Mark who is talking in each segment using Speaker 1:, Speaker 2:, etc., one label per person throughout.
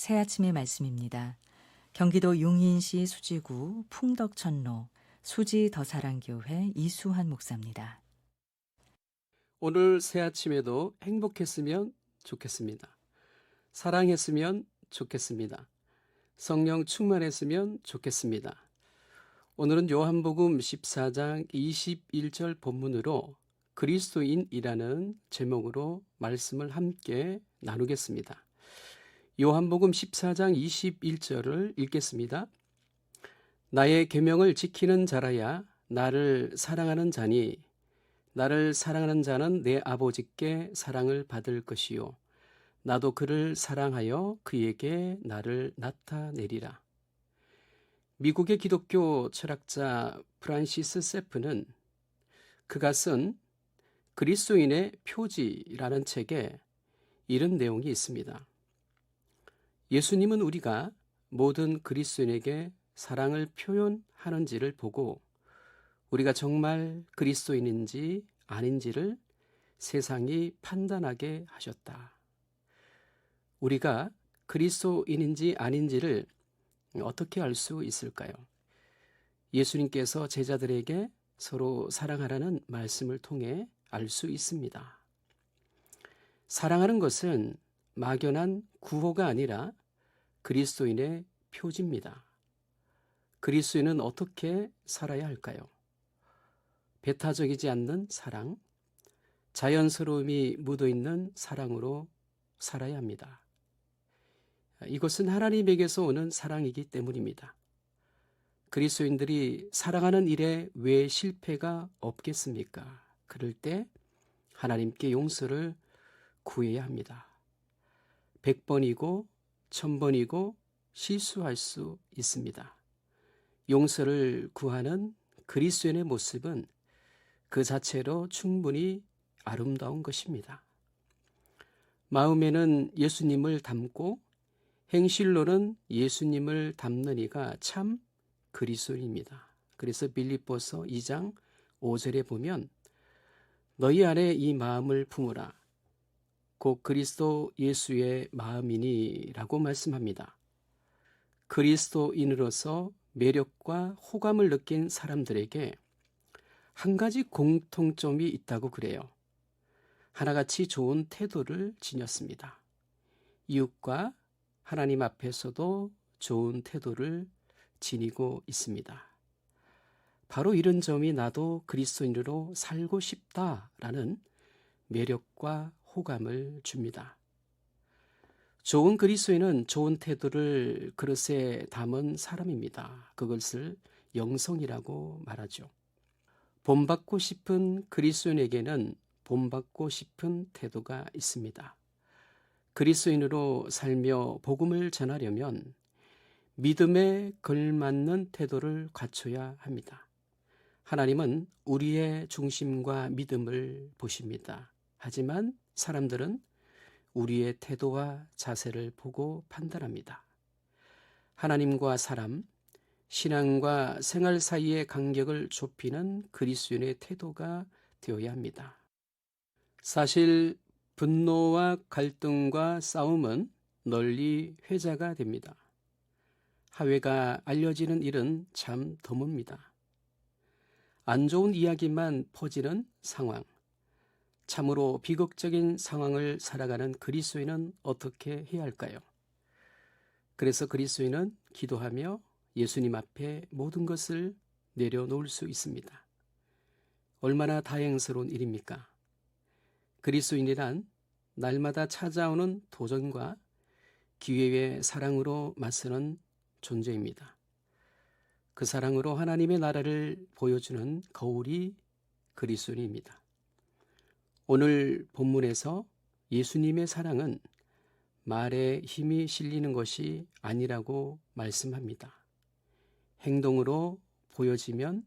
Speaker 1: 새 아침의 말씀입니다. 경기도 용인시 수지구 풍덕천로 수지 더사랑교회 이수환 목사입니다.
Speaker 2: 오늘 새 아침에도 행복했으면 좋겠습니다. 사랑했으면 좋겠습니다. 성령 충만했으면 좋겠습니다. 오늘은 요한복음 14장 21절 본문으로 그리스도인이라는 제목으로 말씀을 함께 나누겠습니다. 요한복음 14장 21절을 읽겠습니다. 나의 계명을 지키는 자라야 나를 사랑하는 자니 나를 사랑하는 자는 내 아버지께 사랑을 받을 것이요 나도 그를 사랑하여 그에게 나를 나타내리라. 미국의 기독교 철학자 프란시스 세프는 그가 쓴 그리스도인의 표지라는 책에 이런 내용이 있습니다. 예수님은 우리가 모든 그리스도인에게 사랑을 표현하는지를 보고 우리가 정말 그리스도인인지 아닌지를 세상이 판단하게 하셨다. 우리가 그리스도인인지 아닌지를 어떻게 알 수 있을까요? 예수님께서 제자들에게 서로 사랑하라는 말씀을 통해 알 수 있습니다. 사랑하는 것은 막연한 구호가 아니라 그리스도인의 표지입니다. 그리스도인은 어떻게 살아야 할까요? 배타적이지 않는 사랑, 자연스러움이 묻어있는 사랑으로 살아야 합니다. 이것은 하나님에게서 오는 사랑이기 때문입니다. 그리스도인들이 사랑하는 일에 왜 실패가 없겠습니까? 그럴 때 하나님께 용서를 구해야 합니다. 100번이고 1000번이고 실수할 수 있습니다. 용서를 구하는 그리스도인의 모습은 그 자체로 충분히 아름다운 것입니다. 마음에는 예수님을 담고 행실로는 예수님을 담는 이가 참 그리스도인입니다. 그래서 빌립보서 2장 5절에 보면 너희 안에 이 마음을 품으라. 곧 그리스도 예수의 마음이니 라고 말씀합니다. 그리스도인으로서 매력과 호감을 느낀 사람들에게 한 가지 공통점이 있다고 그래요. 하나같이 좋은 태도를 지녔습니다. 이웃과 하나님 앞에서도 좋은 태도를 지니고 있습니다. 바로 이런 점이 나도 그리스도인으로 살고 싶다라는 매력과 호감을 줍니다. 좋은 그리스도인은 좋은 태도를 그릇에 담은 사람입니다. 그것을 영성이라고 말하죠. 본받고 싶은 그리스도인에게는 본받고 싶은 태도가 있습니다. 그리스도인으로 살며 복음을 전하려면 믿음에 걸맞는 태도를 갖춰야 합니다. 하나님은 우리의 중심과 믿음을 보십니다. 하지만 사람들은 우리의 태도와 자세를 보고 판단합니다. 하나님과 사람, 신앙과 생활 사이의 간격을 좁히는 그리스도인의 태도가 되어야 합니다. 사실 분노와 갈등과 싸움은 널리 회자가 됩니다. 하회가 알려지는 일은 참 드뭅니다. 안 좋은 이야기만 퍼지는 상황, 참으로 비극적인 상황을 살아가는 그리스도인은 어떻게 해야 할까요? 그래서 그리스도인은 기도하며 예수님 앞에 모든 것을 내려놓을 수 있습니다. 얼마나 다행스러운 일입니까? 그리스도인이란 날마다 찾아오는 도전과 기회의 사랑으로 맞서는 존재입니다. 그 사랑으로 하나님의 나라를 보여주는 거울이 그리스도인입니다. 오늘 본문에서 예수님의 사랑은 말에 힘이 실리는 것이 아니라고 말씀합니다. 행동으로 보여지면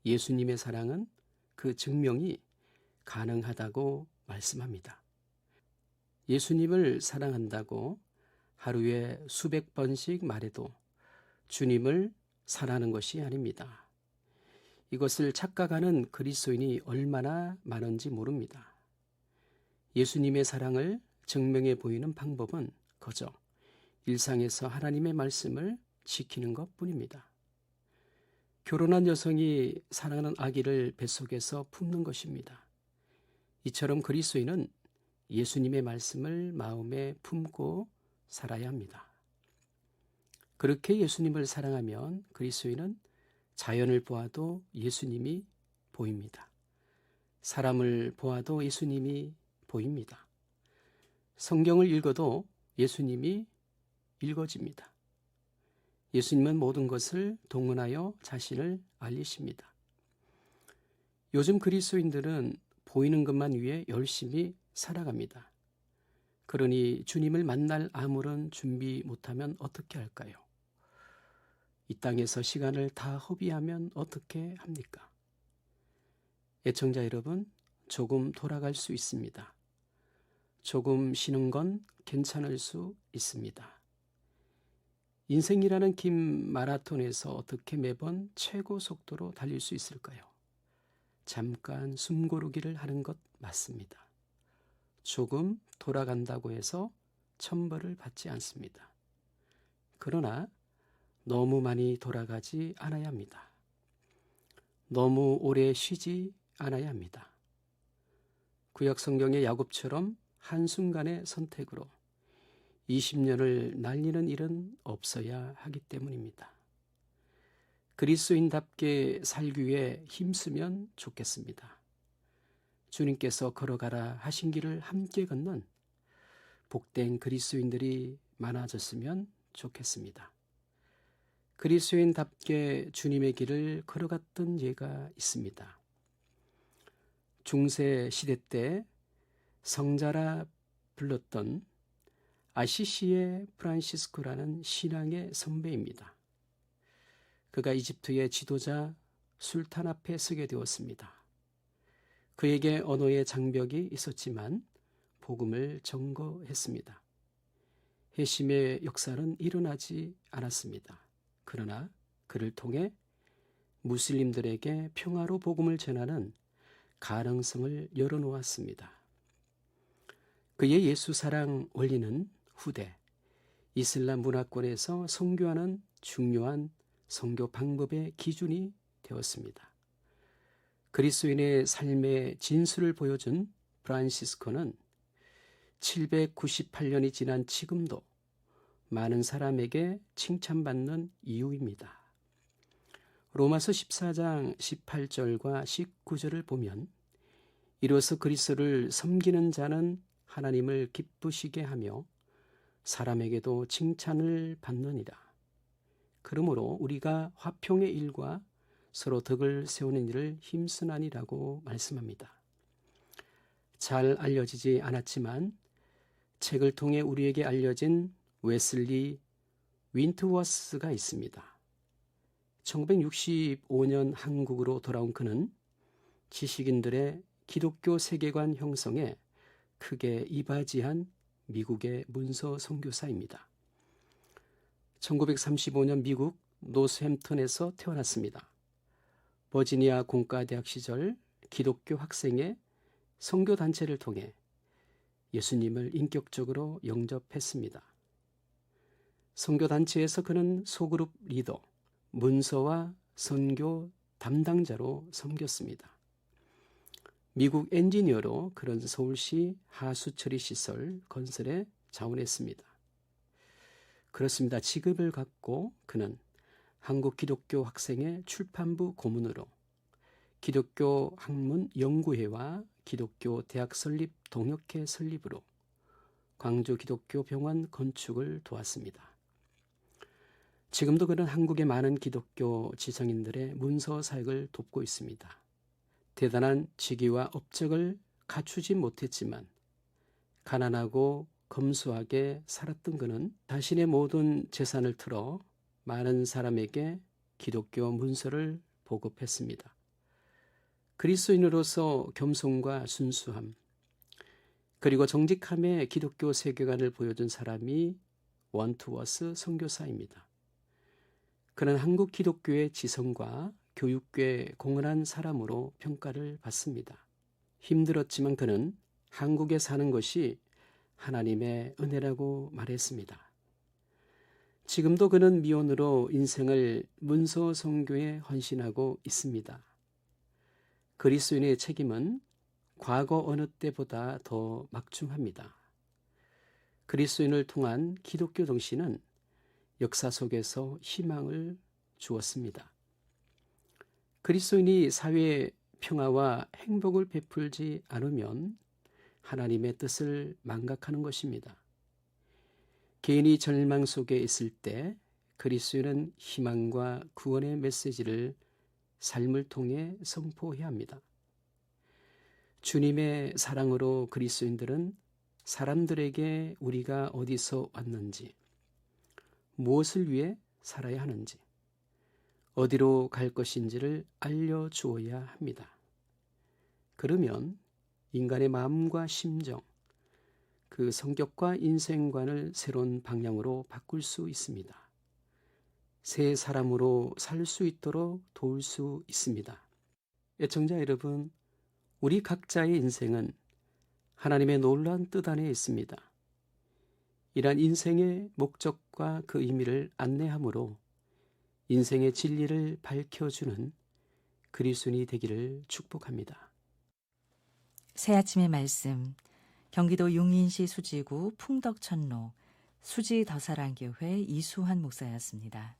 Speaker 2: 예수님의 사랑은 그 증명이 가능하다고 말씀합니다. 예수님을 사랑한다고 하루에 수백 번씩 말해도 주님을 사랑하는 것이 아닙니다. 이것을 착각하는 그리스도인이 얼마나 많은지 모릅니다. 예수님의 사랑을 증명해 보이는 방법은 그저 일상에서 하나님의 말씀을 지키는 것뿐입니다. 결혼한 여성이 사랑하는 아기를 뱃속에서 품는 것입니다. 이처럼 그리스도인은 예수님의 말씀을 마음에 품고 살아야 합니다. 그렇게 예수님을 사랑하면 그리스도인은 자연을 보아도 예수님이 보입니다. 사람을 보아도 예수님이 보입니다. 성경을 읽어도 예수님이 읽어집니다. 예수님은 모든 것을 동원하여 자신을 알리십니다. 요즘 그리스도인들은 보이는 것만 위해 열심히 살아갑니다. 그러니 주님을 만날 아무런 준비 못하면 어떻게 할까요? 이 땅에서 시간을 다 허비하면 어떻게 합니까? 애청자 여러분, 조금 돌아갈 수 있습니다. 조금 쉬는 건 괜찮을 수 있습니다. 인생이라는 긴 마라톤에서 어떻게 매번 최고 속도로 달릴 수 있을까요? 잠깐 숨 고르기를 하는 것 맞습니다. 조금 돌아간다고 해서 천벌을 받지 않습니다. 그러나 너무 많이 돌아가지 않아야 합니다. 너무 오래 쉬지 않아야 합니다. 구약 성경의 야곱처럼 한순간의 선택으로 20년을 날리는 일은 없어야 하기 때문입니다. 그리스도인답게 살기 위해 힘쓰면 좋겠습니다. 주님께서 걸어가라 하신 길을 함께 걷는 복된 그리스도인들이 많아졌으면 좋겠습니다. 그리스도인답게 주님의 길을 걸어갔던 예가 있습니다. 중세 시대 때 성자라 불렀던 아시시의 프란시스코라는 신앙의 선배입니다. 그가 이집트의 지도자 술탄 앞에 서게 되었습니다. 그에게 언어의 장벽이 있었지만 복음을 전거했습니다. 회심의 역사는 일어나지 않았습니다. 그러나 그를 통해 무슬림들에게 평화로 복음을 전하는 가능성을 열어놓았습니다. 그의 예수 사랑 원리는 후대 이슬람 문화권에서 선교하는 중요한 선교 방법의 기준이 되었습니다. 그리스도인의 삶의 진수를 보여준 프란시스코는 798년이 지난 지금도 많은 사람에게 칭찬받는 이유입니다. 로마서 14장 18절과 19절을 보면 이로써 그리스도를 섬기는 자는 하나님을 기쁘시게 하며 사람에게도 칭찬을 받느니라. 그러므로 우리가 화평의 일과 서로 덕을 세우는 일을 힘쓰나니라고 말씀합니다. 잘 알려지지 않았지만 책을 통해 우리에게 알려진 웨슬리 윈트워스가 있습니다. 1965년 한국으로 돌아온 그는 지식인들의 기독교 세계관 형성에 크게 이바지한 미국의 문서 선교사입니다. 1935년 미국 노스햄튼에서 태어났습니다. 버지니아 공과대학 시절 기독교 학생의 선교단체를 통해 예수님을 인격적으로 영접했습니다. 선교단체에서 그는 소그룹 리더, 문서와 선교 담당자로 섬겼습니다. 미국 엔지니어로 그는 서울시 하수처리 시설 건설에 자원했습니다. 그렇습니다. 직업을 갖고 그는 한국 기독교 학생의 출판부 고문으로 기독교 학문 연구회와 기독교 대학 설립 동역회 설립으로 광주 기독교 병원 건축을 도왔습니다. 지금도 그는 한국의 많은 기독교 지성인들의 문서 사역을 돕고 있습니다. 대단한 직위와 업적을 갖추지 못했지만 가난하고 검소하게 살았던 그는 자신의 모든 재산을 틀어 많은 사람에게 기독교 문서를 보급했습니다. 그리스도인으로서 겸손과 순수함, 그리고 정직함의 기독교 세계관을 보여준 사람이 원투워스 선교사입니다. 그는 한국 기독교의 지성과 교육계에 공헌한 사람으로 평가를 받습니다. 힘들었지만 그는 한국에 사는 것이 하나님의 은혜라고 말했습니다. 지금도 그는 미혼으로 인생을 문서 선교에 헌신하고 있습니다. 그리스도인의 책임은 과거 어느 때보다 더 막중합니다. 그리스도인을 통한 기독교 정신은 역사 속에서 희망을 주었습니다. 그리스도인이 사회에 평화와 행복을 베풀지 않으면 하나님의 뜻을 망각하는 것입니다. 개인이 절망 속에 있을 때 그리스도인은 희망과 구원의 메시지를 삶을 통해 선포해야 합니다. 주님의 사랑으로 그리스도인들은 사람들에게 우리가 어디서 왔는지, 무엇을 위해 살아야 하는지, 어디로 갈 것인지를 알려주어야 합니다. 그러면 인간의 마음과 심정, 그 성격과 인생관을 새로운 방향으로 바꿀 수 있습니다. 새 사람으로 살 수 있도록 도울 수 있습니다. 애청자 여러분, 우리 각자의 인생은 하나님의 놀라운 뜻 안에 있습니다. 이러한 인생의 목적과 그 의미를 안내함으로 인생의 진리를 밝혀주는 그리스도인이 되기를 축복합니다.
Speaker 1: 새 아침의 말씀, 경기도 용인시 수지구 풍덕천로 수지더사랑교회 이수환 목사였습니다.